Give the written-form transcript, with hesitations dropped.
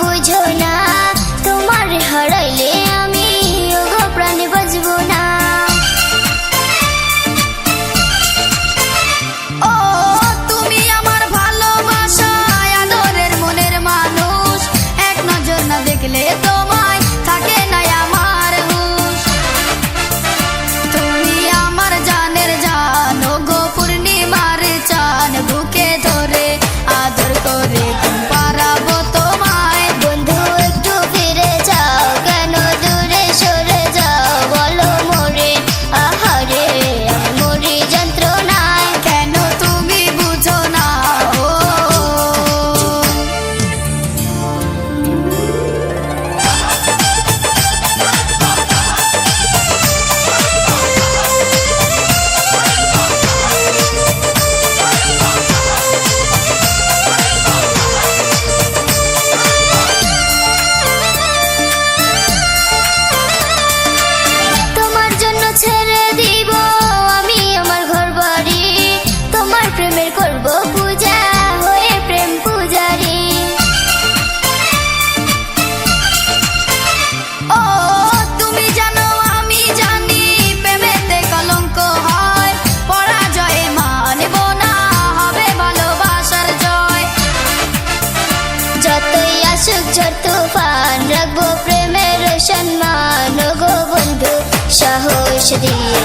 বুঝো না, তোমার হারাইলে আমি ওগো প্রাণে বাঁচবো না। ও তুমি আমার ভালোবাসা আদরের মনের মানুষ, এক নজর না দেখলে তোমায় থাকে না আমার হুঁশ। তুমি আমার জানের জান, ওগো পূর্ণিমার চান, বুকে ধরে আদর করে ঘুম পাড়াবো তোমায়। বন্ধু একটু ফিরে যাও, কেন দূরে সরে যাও বলো মোরে, আহারে আমি মরি যন্ত্রণায়। কেন তুমি বুঝো না ও তোমার জন্য ছেড়ে দিব আমি আমার ঘর বাড়ি, তোমার প্রেমের করব পূজা হয়ে প্রেম পূজারি। ও তুমি জানো আমি জানি প্রেমেতে কলঙ্ক হয়, পরাজয়ে মানব না, হবে ভালোবাসার জয়। যতই আসুক ঝড় তুফান রাখবো প্রেমের সম্মান, গো বন্ধু সাহস দিয়ে